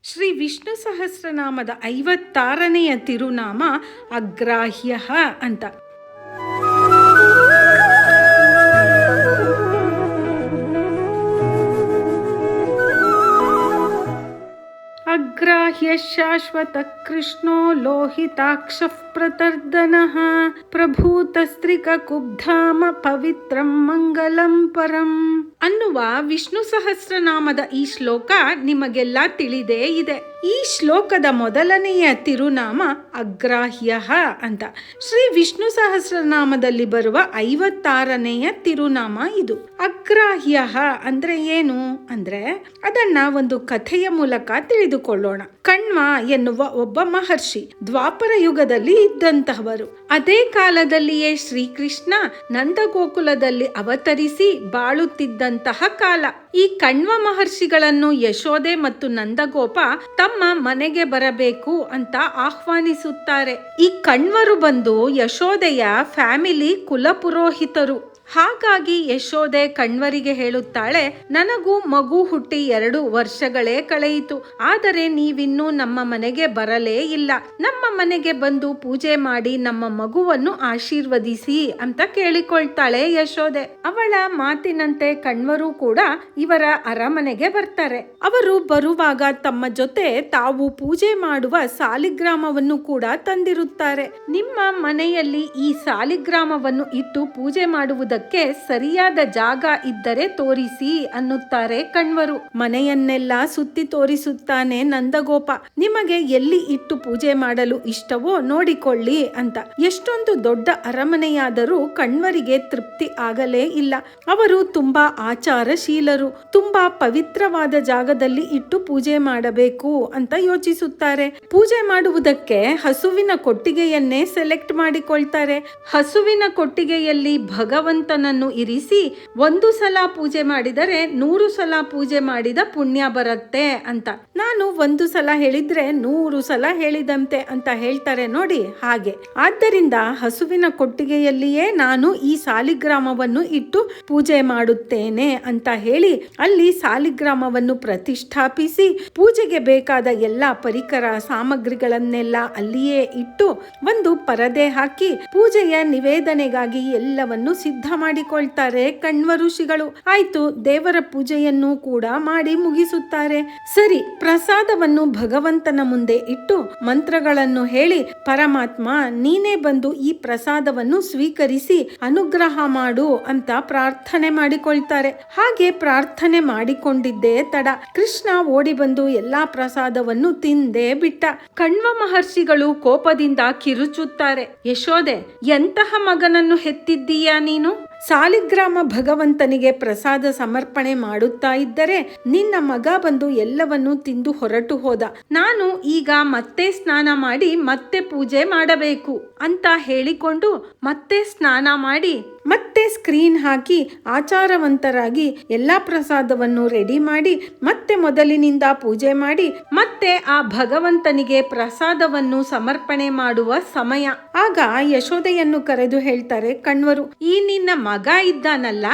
ಶ್ರೀ ವಿಷ್ಣು ಸಹಸ್ರನಾಮದ 56ನೆಯ ತಿರುನಾಮ ಅಗ್ರಾಹ್ಯ ಅಂತ. ಅಗ್ರಾಹ್ಯ ಶಾಶ್ವತ ಕೃಷ್ಣೋ ಲೋಹಿತಾಕ್ಷ ಪ್ರತರ್ದನಃ ಪ್ರಭೂತಸ್ತ್ರಿಕ ಕುಬ್ಧಾಮ ಪವಿತ್ರಂ ಮಂಗಲಂ ಪರಂ ಅನ್ನುವ ವಿಷ್ಣು ಸಹಸ್ರನಾಮದ ಈ ಶ್ಲೋಕ ನಿಮಗೆಲ್ಲ ತಿಳಿದೇ ಇದೆ. ಈ ಶ್ಲೋಕದ ಮೊದಲನೆಯ ತಿರುನಾಮ ಅಗ್ರಾಹ್ಯ ಅಂತ. ಶ್ರೀ ವಿಷ್ಣು ಸಹಸ್ರನಾಮದಲ್ಲಿ ಬರುವ 56ನೆಯ ತಿರುನಾಮ ಇದು. ಅಗ್ರಾಹ್ಯ ಅಂದ್ರೆ ಏನು ಅಂದ್ರೆ ಅದನ್ನ ಒಂದು ಕಥೆಯ ಮೂಲಕ ತಿಳಿದುಕೊಳ್ಳೋಣ. ಕಣ್ವ ಎನ್ನುವ ಒಬ್ಬ ಮಹರ್ಷಿ ದ್ವಾಪರ ಯುಗದಲ್ಲಿ ಇದ್ದಂತಹವರು. ಅದೇ ಕಾಲದಲ್ಲಿಯೇ ಶ್ರೀಕೃಷ್ಣ ನಂದಗೋಕುಲದಲ್ಲಿ ಅವತರಿಸಿ ಬಾಳುತ್ತಿದ್ದಂತಹ ಕಾಲ. ಈ ಕಣ್ವ ಮಹರ್ಷಿಗಳನ್ನು ಯಶೋದೆ ಮತ್ತು ನಂದಗೋಪ ತಮ್ಮ ಮನೆಗೆ ಬರಬೇಕು ಅಂತ ಆಹ್ವಾನಿಸುತ್ತಾರೆ. ಈ ಕಣ್ವರು ಬಂದು ಯಶೋದೆಯ ಫ್ಯಾಮಿಲಿ ಕುಲಪುರೋಹಿತರು. ಹಾಗಾಗಿ ಯಶೋದೆ ಕಣ್ವರಿಗೆ ಹೇಳುತ್ತಾಳೆ, ನನಗೂ ಮಗು ಹುಟ್ಟಿ 2 ವರ್ಷಗಳೇ ಕಳೆಯಿತು, ಆದರೆ ನೀವಿನ್ನೂ ನಮ್ಮ ಮನೆಗೆ ಬರಲೇ ಇಲ್ಲ. ನಮ್ಮ ಮನೆಗೆ ಬಂದು ಪೂಜೆ ಮಾಡಿ ನಮ್ಮ ಮಗುವನ್ನು ಆಶೀರ್ವದಿಸಿ ಅಂತ ಕೇಳಿಕೊಳ್ತಾಳೆ ಯಶೋದೆ. ಅವಳ ಮಾತಿನಂತೆ ಕಣ್ವರು ಕೂಡ ಇವರ ಅರಮನೆಗೆ ಬರ್ತಾರೆ. ಅವರು ಬರುವಾಗ ತಮ್ಮ ಜೊತೆ ತಾವು ಪೂಜೆ ಮಾಡುವ ಸಾಲಿಗ್ರಾಮವನ್ನು ಕೂಡ ತಂದಿರುತ್ತಾರೆ. ನಿಮ್ಮ ಮನೆಯಲ್ಲಿ ಈ ಸಾಲಿಗ್ರಾಮವನ್ನು ಇಟ್ಟು ಪೂಜೆ ಮಾಡುವುದಕ್ಕೆ ಸರಿಯಾದ ಜಾಗ ಇದ್ದರೆ ತೋರಿಸಿ ಅನ್ನುತ್ತಾರೆ ಕಣ್ವರು. ಮನೆಯನ್ನೆಲ್ಲ ಸುತ್ತಿ ತೋರಿಸುತ್ತಾನೆ ನಂದಗೋಪ. ನಿಮಗೆ ಎಲ್ಲಿ ಇಟ್ಟು ಪೂಜೆ ಮಾಡಲು ಇಷ್ಟವೋ ನೋಡಿಕೊಳ್ಳಿ ಅಂತ. ಎಷ್ಟೊಂದು ದೊಡ್ಡ ಅರಮನೆಯಾದರೂ ಕಣ್ವರಿಗೆ ತೃಪ್ತಿ ಆಗಲೇ ಇಲ್ಲ. ಅವರು ತುಂಬಾ ಆಚಾರಶೀಲರು. ತುಂಬಾ ಪವಿತ್ರವಾದ ಜಾಗದಲ್ಲಿ ಇಟ್ಟು ಪೂಜೆ ಮಾಡಬೇಕು ಅಂತ ಯೋಚಿಸುತ್ತಾರೆ. ಪೂಜೆ ಮಾಡುವುದಕ್ಕೆ ಹಸುವಿನ ಕೊಟ್ಟಿಗೆಯನ್ನೇ ಸೆಲೆಕ್ಟ್ ಮಾಡಿಕೊಳ್ತಾರೆ. ಹಸುವಿನ ಕೊಟ್ಟಿಗೆಯಲ್ಲಿ ಭಗವಂತನನ್ನು ಇರಿಸಿ 1 ಸಲ ಪೂಜೆ ಮಾಡಿದರೆ 100 ಸಲ ಪೂಜೆ ಮಾಡಿದ ಪುಣ್ಯ ಬರುತ್ತೆ ಅಂತ. ನಾನು 1 ಸಲ ಹೇಳಿದ್ರೆ 100 ಸಲ ಹೇಳಿದಂತೆ ಅಂತ ಹೇಳ್ತಾರೆ ನೋಡಿ, ಹಾಗೆ. ಆದ್ದರಿಂದ ಹಸುವಿನ ಕೊಟ್ಟಿಗೆಯಲ್ಲಿಯೇ ನಾನು ಈ ಸಾಲಿಗ್ರಾಮವನ್ನು ಇಟ್ಟು ಪೂಜೆ ಮಾಡುತ್ತೇನೆ ಅಂತ ಹೇಳಿ ಅಲ್ಲಿ ಸಾಲಿಗ್ರಾಮವನ್ನು ಪ್ರತಿಷ್ಠಾಪಿಸಿ ಪೂಜೆಗೆ ಬೇಕಾದ ಎಲ್ಲಾ ಪರಿಕರ ಸಾಮಗ್ರಿಗಳನ್ನೆಲ್ಲ ಅಲ್ಲಿಯೇ ಇಟ್ಟು ಒಂದು ಪರದೆ ಹಾಕಿ ಪೂಜೆಯ ನಿವೇದನೆಗಾಗಿ ಎಲ್ಲವನ್ನು ಸಿದ್ಧ ಮಾಡಿಕೊಳ್ತಾರೆ ಕಣ್ವ ಋಷಿಗಳು. ಆಯ್ತು, ದೇವರ ಪೂಜೆಯನ್ನು ಕೂಡ ಮಾಡಿ ಮುಗಿಸುತ್ತಾರೆ. ಸರಿ, ಪ್ರಸಾದವನ್ನು ಭಗವಂತನ ಮುಂದೆ ಇಟ್ಟು ಮಂತ್ರಗಳನ್ನು ಹೇಳಿ, ಪರಮಾತ್ಮ ನೀನೇ ಬಂದು ಈ ಪ್ರಸಾದವನ್ನು ಸ್ವೀಕರಿಸಿ ಅನುಗ್ರಹ ಮಾಡು ಅಂತ ಪ್ರಾರ್ಥನೆ ಮಾಡಿಕೊಳ್ತಾರೆ. ಹಾಗೆ ಪ್ರಾರ್ಥನೆ ಮಾಡಿಕೊಂಡಿದ್ದೇ ತಡ ಕೃಷ್ಣ ಓಡಿ ಬಂದು ಎಲ್ಲಾ ಪ್ರಸಾದವನ್ನು ತಿಂದೇ ಬಿಟ್ಟ. ಕಣ್ವ ಮಹರ್ಷಿಗಳು ಕೋಪದಿಂದ ಕಿರುಚುತ್ತಾರೆ, ಯಶೋದೆ ಎಂತಹ ಮಗನನ್ನು ಹೆತ್ತಿದ್ದೀಯಾ ನೀನು? ಸಾಲಿಗ್ರಾಮ ಭಗವಂತನಿಗೆ ಪ್ರಸಾದ ಸಮರ್ಪಣೆ ಮಾಡುತ್ತಾ ಇದ್ದರೆ ನಿನ್ನ ಮಗ ಬಂದು ಎಲ್ಲವನ್ನೂ ತಿಂದು ಹೊರಟು ಹೋದ. ನಾನು ಈಗ ಮತ್ತೆ ಸ್ನಾನ ಮಾಡಿ ಮತ್ತೆ ಪೂಜೆ ಮಾಡಬೇಕು ಅಂತ ಹೇಳಿಕೊಂಡು ಮತ್ತೆ ಸ್ನಾನ ಮಾಡಿ ಮತ್ತೆ ಸ್ಕ್ರೀನ್ ಹಾಕಿ ಆಚಾರವಂತರಾಗಿ ಎಲ್ಲಾ ಪ್ರಸಾದವನ್ನು ರೆಡಿ ಮಾಡಿ ಮತ್ತೆ ಮೊದಲಿನಿಂದ ಪೂಜೆ ಮಾಡಿ ಮತ್ತೆ ಆ ಭಗವಂತನಿಗೆ ಪ್ರಸಾದವನ್ನು ಸಮರ್ಪಣೆ ಮಾಡುವ ಸಮಯ. ಆಗ ಯಶೋದೆಯನ್ನು ಕರೆದು ಹೇಳ್ತಾರೆ ಕಣ್ವರು, ಈ ನಿನ್ನ ಮಗ ಇದ್ದಾನಲ್ಲ,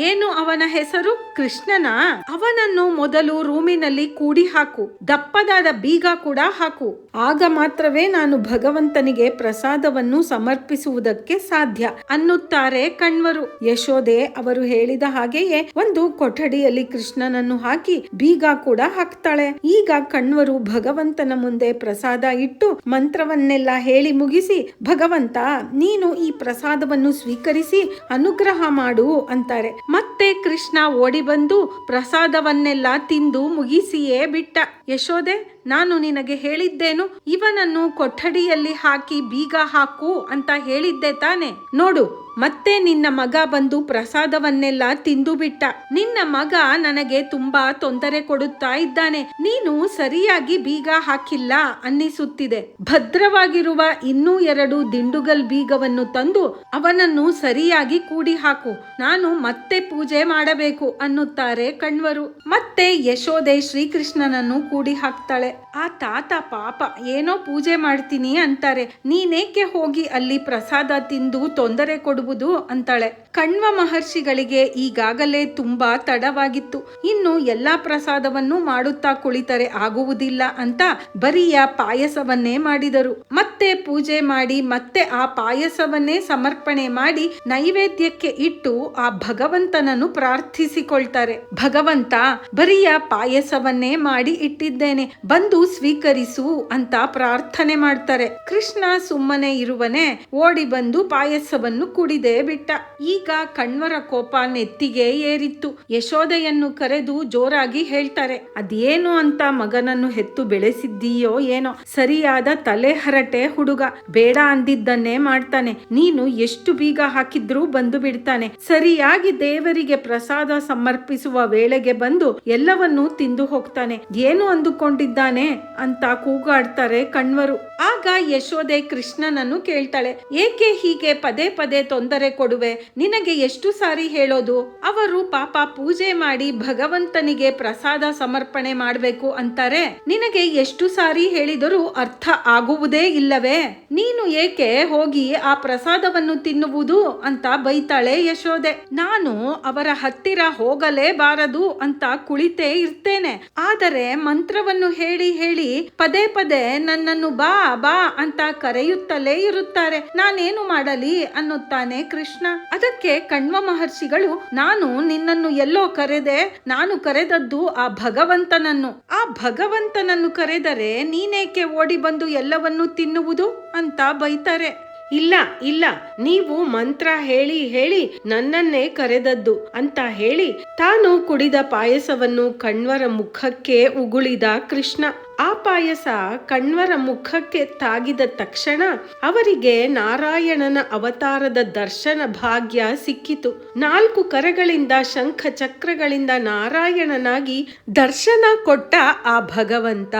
ಏನು ಅವನ ಹೆಸರು? ಕೃಷ್ಣನ. ಅವನನ್ನು ಮೊದಲು ರೂಮಿನಲ್ಲಿ ಕೂಡಿ ಹಾಕು, ದಪ್ಪದಾದ ಬೀಗ ಕೂಡ ಹಾಕು. ಆಗ ಮಾತ್ರವೇ ನಾನು ಭಗವಂತನಿಗೆ ಪ್ರಸಾದವನ್ನು ಸಮರ್ಪಿಸುವುದಕ್ಕೆ ಸಾಧ್ಯ ಅನ್ನುತ್ತಾರೆ ಕಣ್ವರು. ಯಶೋದೆ ಅವರು ಹೇಳಿದ ಹಾಗೆಯೇ ಒಂದು ಕೊಠಡಿಯಲ್ಲಿ ಕೃಷ್ಣನನ್ನು ಹಾಕಿ ಬೀಗ ಕೂಡ ಹಾಕ್ತಾಳೆ. ಈಗ ಕಣ್ವರು ಭಗವಂತನ ಮುಂದೆ ಪ್ರಸಾದ ಇಟ್ಟು ಮಂತ್ರವನ್ನೆಲ್ಲ ಹೇಳಿ ಮುಗಿಸಿ, ಭಗವಂತ ನೀನು ಈ ಪ್ರಸಾದವನ್ನು ಸ್ವೀಕರಿಸಿ ಅನುಗ್ರಹ ಮಾಡು ಅಂತಾರೆ. ಮತ್ತೆ ಕೃಷ್ಣ ಓಡಿ ಬಂದು ಪ್ರಸಾದವನ್ನೆಲ್ಲ ತಿಂದು ಮುಗಿಸಿಯೇ ಬಿಟ್ಟ. ಯಶೋದೆ, ನಾನು ನಿನಗೆ ಹೇಳಿದ್ದೇನು, ಇವನನ್ನು ಕೊಠಡಿಯಲ್ಲಿ ಹಾಕಿ ಬೀಗ ಹಾಕು ಅಂತ ಹೇಳಿದ್ದೆ ತಾನೆ? ನೋಡು, ಮತ್ತೆ ನಿನ್ನ ಮಗ ಬಂದು ಪ್ರಸಾದವನ್ನೆಲ್ಲ ತಿಂದು ಬಿಟ್ಟ. ನಿನ್ನ ಮಗ ನನಗೆ ತುಂಬಾ ತೊಂದರೆ ಕೊಡುತ್ತಾ ಇದ್ದಾನೆ. ನೀನು ಸರಿಯಾಗಿ ಬೀಗ ಹಾಕಿಲ್ಲ ಅನ್ನಿಸುತ್ತಿದೆ. ಭದ್ರವಾಗಿರುವ ಇನ್ನೂ 2 ದಿಂಡುಗಲ್ ಬೀಗವನ್ನು ತಂದು ಅವನನ್ನು ಸರಿಯಾಗಿ ಕೂಡಿ ಹಾಕು. ನಾನು ಮತ್ತೆ ಪೂಜೆ ಮಾಡಬೇಕು ಅನ್ನುತ್ತಾರೆ ಕಣ್ವರು. ಮತ್ತೆ ಯಶೋದೆ ಶ್ರೀಕೃಷ್ಣನನ್ನು ಕೂಡಿ ಹಾಕ್ತಾಳೆ. ಆ ತಾತ ಪಾಪ ಏನೋ ಪೂಜೆ ಮಾಡ್ತೀನಿ ಅಂತಾರೆ. ನೀನೇಕೆ ಹೋಗಿ ಅಲ್ಲಿ ಪ್ರಸಾದ ತಿಂದು ತೊಂದರೆ ಕೊಡು ಕೊಡುವುದು ಅಂತಾಳೆ. ಕಣ್ವ ಮಹರ್ಷಿಗಳಿಗೆ ಈಗಾಗಲೇ ತುಂಬಾ ತಡವಾಗಿತ್ತು. ಇನ್ನು ಎಲ್ಲಾ ಪ್ರಸಾದವನ್ನು ಮಾಡುತ್ತಾ ಕುಳಿತರೆ ಆಗುವುದಿಲ್ಲ ಅಂತ ಬರಿಯ ಪಾಯಸವನ್ನೇ ಮಾಡಿದರು. ಮತ್ತೆ ಪೂಜೆ ಮಾಡಿ ಮತ್ತೆ ಆ ಪಾಯಸವನ್ನೇ ಸಮರ್ಪಣೆ ಮಾಡಿ ನೈವೇದ್ಯಕ್ಕೆ ಇಟ್ಟು ಆ ಭಗವಂತನನ್ನು ಪ್ರಾರ್ಥಿಸಿಕೊಳ್ತಾರೆ. ಭಗವಂತ, ಬರಿಯ ಪಾಯಸವನ್ನೇ ಮಾಡಿ ಇಟ್ಟಿದ್ದೇನೆ, ಬಂದು ಸ್ವೀಕರಿಸು ಅಂತ ಪ್ರಾರ್ಥನೆ ಮಾಡ್ತಾರೆ. ಕೃಷ್ಣ ಸುಮ್ಮನೆ ಇರುವನೆ ಓಡಿ ಬಂದು ಪಾಯಸವನ್ನು ಕುಡಿದೇ ಬಿಟ್ಟ. ಈಗ ಕಣ್ವರ ಕೋಪ ನೆತ್ತಿಗೆ ಏರಿತ್ತು. ಯಶೋದೆಯನ್ನು ಕರೆದು ಜೋರಾಗಿ ಹೇಳ್ತಾರೆ, ಅದೇನು ಅಂತ ಮಗನನ್ನು ಹೆತ್ತು ಬೆಳೆಸಿದ್ದೀಯೋ ಏನೋ, ಸರಿಯಾದ ತಲೆ ಹರಟೆ ಹುಡುಗ, ಬೇಡ ಅಂದಿದ್ದನ್ನೇ ಮಾಡ್ತಾನೆ. ನೀನು ಎಷ್ಟು ಬೀಗ ಹಾಕಿದ್ರೂ ಬಂದು ಬಿಡ್ತಾನೆ. ಸರಿಯಾಗಿ ದೇವರಿಗೆ ಪ್ರಸಾದ ಸಮರ್ಪಿಸುವ ವೇಳೆಗೆ ಬಂದು ಎಲ್ಲವನ್ನೂ ತಿಂದು ಹೋಗ್ತಾನೆ. ಏನು ಅಂದುಕೊಂಡಿದ್ದಾನೆ ಅಂತ ಕೂಗಾಡ್ತಾರೆ ಕಣ್ವರು. ಆಗ ಯಶೋದೆ ಕೃಷ್ಣನನ್ನು ಕೇಳ್ತಾಳೆ, ಏಕೆ ಹೀಗೆ ಪದೇ ಪದೇ ತೊಂದರೆ ಕೊಡುವೆ? ನಿನಗೆ ಎಷ್ಟು ಸಾರಿ ಹೇಳೋದು? ಅವರು ಪಾಪ ಪೂಜೆ ಮಾಡಿ ಭಗವಂತನಿಗೆ ಪ್ರಸಾದ ಸಮರ್ಪಣೆ ಮಾಡಬೇಕು ಅಂತಾರೆ. ನಿನಗೆ ಎಷ್ಟು ಸಾರಿ ಹೇಳಿದರೂ ಅರ್ಥ ಆಗುವುದೇ ಇಲ್ಲವೇ? ನೀನು ಏಕೆ ಹೋಗಿ ಆ ಪ್ರಸಾದವನ್ನು ತಿನ್ನುವುದು ಅಂತ ಬೈತಾಳೆ ಯಶೋದೆ. ನಾನು ಅವರ ಹತ್ತಿರ ಹೋಗಲೇಬಾರದು ಅಂತ ಕುಳಿತೇ ಇರ್ತೇನೆ, ಆದರೆ ಮಂತ್ರವನ್ನು ಹೇಳಿ ಹೇಳಿ ಪದೇ ಪದೇ ನನ್ನನ್ನು ಬಾ ಬಾ ಅಂತ ಕರೆಯುತ್ತಲೇ ಇರುತ್ತಾರೆ. ನಾನೇನು ಮಾಡಲಿ ಅನ್ನುತ್ತಾನೆ ಕೃಷ್ಣ. ಅದಕ್ಕೆ ಕಣ್ವ ಮಹರ್ಷಿಗಳು, ನಾನು ನಿನ್ನನ್ನು ಎಲ್ಲೋ ಕರೆದೆ, ನಾನು ಕರೆದದ್ದು ಆ ಭಗವಂತನನ್ನು. ಆ ಭಗವಂತನನ್ನು ಕರೆದರೆ ನೀನೇಕೆ ಓಡಿ ಬಂದು ಎಲ್ಲವನ್ನೂ ತಿನ್ನುವುದು ಅಂತ ಬೈತಾರೆ. ಇಲ್ಲ ಇಲ್ಲ, ನೀವು ಮಂತ್ರ ಹೇಳಿ ಹೇಳಿ ನನ್ನನ್ನೇ ಕರೆದದ್ದು ಅಂತ ಹೇಳಿ ತಾನು ಕುಡಿದ ಪಾಯಸವನ್ನು ಕಣ್ವರ ಮುಖಕ್ಕೆ ಉಗುಳಿದ ಕೃಷ್ಣ. ಆ ಪಾಯಸ ಕಣ್ವರ ಮುಖಕ್ಕೆ ತಾಗಿದ ತಕ್ಷಣ ಅವರಿಗೆ ನಾರಾಯಣನ ಅವತಾರದ ದರ್ಶನ ಭಾಗ್ಯ ಸಿಕ್ಕಿತು. 4 ಕರಗಳಿಂದ ಶಂಖ ಚಕ್ರಗಳಿಂದ ನಾರಾಯಣನಾಗಿ ದರ್ಶನ ಕೊಟ್ಟ ಆ ಭಗವಂತ.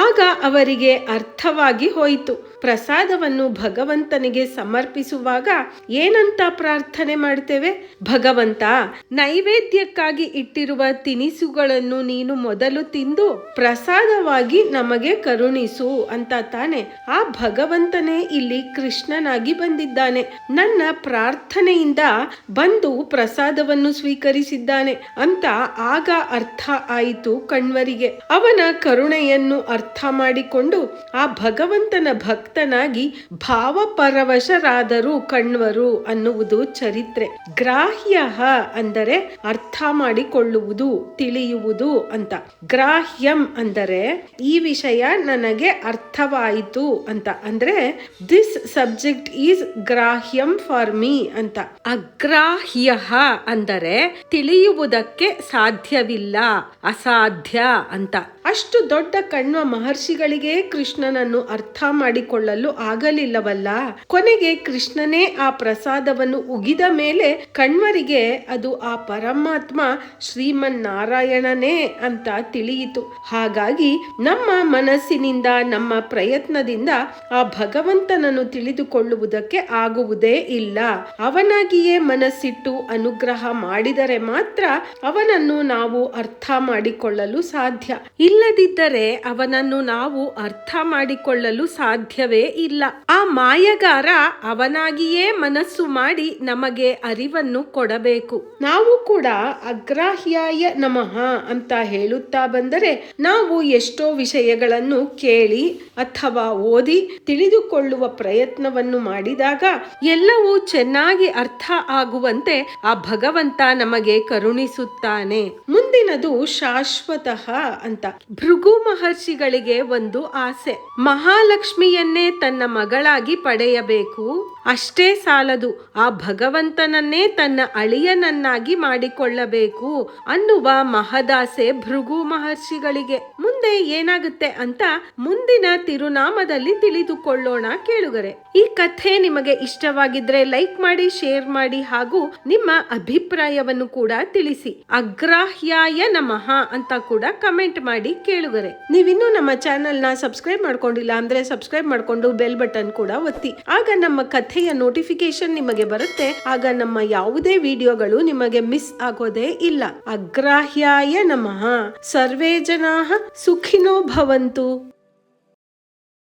ಆಗ ಅವರಿಗೆ ಅರ್ಥವಾಗಿ ಹೋಯಿತು. ಪ್ರಸಾದವನ್ನು ಭಗವಂತನಿಗೆ ಸಮರ್ಪಿಸುವಾಗ ಏನಂತ ಪ್ರಾರ್ಥನೆ ಮಾಡ್ತೇವೆ? ಭಗವಂತ, ನೈವೇದ್ಯಕ್ಕಾಗಿ ಇಟ್ಟಿರುವ ತಿನಿಸುಗಳನ್ನು ನೀನು ಮೊದಲು ತಿಂದು ಪ್ರಸಾದವಾಗಿ ನಮಗೆ ಕರುಣಿಸು ಅಂತ ತಾನೆ. ಆ ಭಗವಂತನೇ ಇಲ್ಲಿ ಕೃಷ್ಣನಾಗಿ ಬಂದಿದ್ದಾನೆ. ನನ್ನ ಪ್ರಾರ್ಥನೆಯಿಂದ ಬಂದು ಪ್ರಸಾದವನ್ನು ಸ್ವೀಕರಿಸಿದ್ದಾನೆ ಅಂತ ಆಗ ಅರ್ಥ ಆಯಿತು ಕಣ್ವರಿಗೆ. ಅವನ ಕರುಣೆಯನ್ನು ಅರ್ಥ ಮಾಡಿಕೊಂಡು ಆ ಭಗವಂತನ ಭಕ್ತನಾಗಿ ಭಾವಪರವಶರಾದರು ಕಣ್ವರು ಅನ್ನುವುದು ಚರಿತ್ರೆ. ಗ್ರಾಹ್ಯ ಅಂದರೆ ಅರ್ಥ ಮಾಡಿಕೊಳ್ಳುವುದು, ತಿಳಿಯುವುದು ಅಂತ. ಗ್ರಾಹ್ಯಂ ಅಂದರೆ ಈ ವಿಷಯ ನನಗೆ ಅರ್ಥವಾಯಿತು ಅಂತ, ಅಂದ್ರೆ ದಿಸ್ ಸಬ್ಜೆಕ್ಟ್ ಈಸ್ ಗ್ರಾಹ್ಯಂ ಫಾರ್ ಮೀ ಅಂತ. ಅಗ್ರಾಹ್ಯ ಅಂದರೆ ತಿಳಿಯುವುದಕ್ಕೆ ಸಾಧ್ಯವಿಲ್ಲ, ಅಸಾಧ್ಯ ಅಂತ. ಅಷ್ಟು ದೊಡ್ಡ ಕಣ್ವ ಮಹರ್ಷಿಗಳಿಗೆ ಕೃಷ್ಣನನ್ನು ಅರ್ಥ ಮಾಡಿಕೊಳ್ಳಲು ಆಗಲಿಲ್ಲವಲ್ಲ. ಕೊನೆಗೆ ಕೃಷ್ಣನೇ ಆ ಪ್ರಸಾದವನ್ನು ಉಗಿದ ಮೇಲೆ ಕಣ್ವರಿಗೆ ಅದು ಆ ಪರಮಾತ್ಮ ಶ್ರೀಮನ್ನಾರಾಯಣನೇ ಅಂತ ತಿಳಿಯಿತು. ಹಾಗಾಗಿ ನಮ್ಮ ಮನಸ್ಸಿನಿಂದ, ನಮ್ಮ ಪ್ರಯತ್ನದಿಂದ ಆ ಭಗವಂತನನ್ನು ತಿಳಿದುಕೊಳ್ಳುವುದಕ್ಕೆ ಆಗುವುದೇ ಇಲ್ಲ. ಅವನಾಗಿಯೇ ಮನಸ್ಸಿಟ್ಟು ಅನುಗ್ರಹ ಮಾಡಿದರೆ ಮಾತ್ರ ಅವನನ್ನು ನಾವು ಅರ್ಥ ಮಾಡಿಕೊಳ್ಳಲು ಸಾಧ್ಯ. ಇಲ್ಲದಿದ್ದರೆ ಅವನನ್ನು ನಾವು ಅರ್ಥ ಮಾಡಿಕೊಳ್ಳಲು ಸಾಧ್ಯವೇ ಇಲ್ಲ. ಆ ಮಾಯಗಾರ ಅವನಾಗಿಯೇ ಮನಸ್ಸು ಮಾಡಿ ನಮಗೆ ಅರಿವನ್ನು ಕೊಡಬೇಕು. ನಾವು ಕೂಡ ಅಗ್ರಾಹ್ಯಾಯ ನಮಃ ಅಂತ ಹೇಳುತ್ತಾ ಬಂದರೆ ನಾವು ಎಷ್ಟೋ ವಿಷಯಗಳನ್ನು ಕೇಳಿ ಅಥವಾ ಓದಿ ತಿಳಿದುಕೊಳ್ಳುವ ಪ್ರಯತ್ನವನ್ನು ಮಾಡಿದಾಗ ಎಲ್ಲವೂ ಚೆನ್ನಾಗಿ ಅರ್ಥ ಆಗುವಂತೆ ಆ ಭಗವಂತ ನಮಗೆ ಕರುಣಿಸುತ್ತಾನೆ. ಮುಂದಿನದು ಶಾಶ್ವತಃ ಅಂತ. ಭೃಗು ಮಹರ್ಷಿಗಳಿಗೆ ಒಂದು ಆಸೆ, ಮಹಾಲಕ್ಷ್ಮಿಯನ್ನೇ ತನ್ನ ಮಗಳಾಗಿ ಪಡೆಯಬೇಕು. ಅಷ್ಟೇ ಸಾಲದು, ಆ ಭಗವಂತನನ್ನೇ ತನ್ನ ಅಳಿಯನನ್ನಾಗಿ ಮಾಡಿಕೊಳ್ಳಬೇಕು ಅನ್ನುವ ಮಹದಾಸೆ ಭೃಗು ಮಹರ್ಷಿಗಳಿಗೆ. ಮುಂದೆ ಏನಾಗುತ್ತೆ ಅಂತ ಮುಂದಿನ ತಿರುನಾಮದಲ್ಲಿ ತಿಳಿದುಕೊಳ್ಳೋಣ ಕೇಳುಗರೆ. ಈ ಕಥೆ ನಿಮಗೆ ಇಷ್ಟವಾಗಿದ್ರೆ ಲೈಕ್ ಮಾಡಿ, ಶೇರ್ ಮಾಡಿ ಹಾಗೂ ನಿಮ್ಮ ಅಭಿಪ್ರಾಯವನ್ನು ಕೂಡ ತಿಳಿಸಿ. ಅಗ್ರಾಹ್ಯಾಯ ನಮಃ ಅಂತ ಕೂಡ ಕಮೆಂಟ್ ಮಾಡಿ ಕೇಳುಗರೆ. ನೀವಿನ್ನೂ ನಮ್ಮ ಚಾನೆಲ್ ನ ಸಬ್ಸ್ಕ್ರೈಬ್ ಮಾಡ್ಕೊಂಡಿಲ್ಲ ಅಂದ್ರೆ ಸಬ್ಸ್ಕ್ರೈಬ್ ಮಾಡ್ಕೊಂಡು ಬೆಲ್ ಬಟನ್ ಕೂಡ ಒತ್ತಿ. ಆಗ ನಮ್ಮ ಕಥೆಯ ನೋಟಿಫಿಕೇಶನ್ ನಿಮಗೆ ಬರುತ್ತೆ. ಆಗ ನಮ್ಮ ಯಾವುದೇ ವಿಡಿಯೋಗಳು ನಿಮಗೆ ಮಿಸ್ ಆಗೋದೇ ಇಲ್ಲ. ಅಗ್ರಾಹ್ಯಾಯ ನಮಃ. ಸರ್ವೇ ಜನಾಃ ಸುಖಿನೋ ಭವಂತು.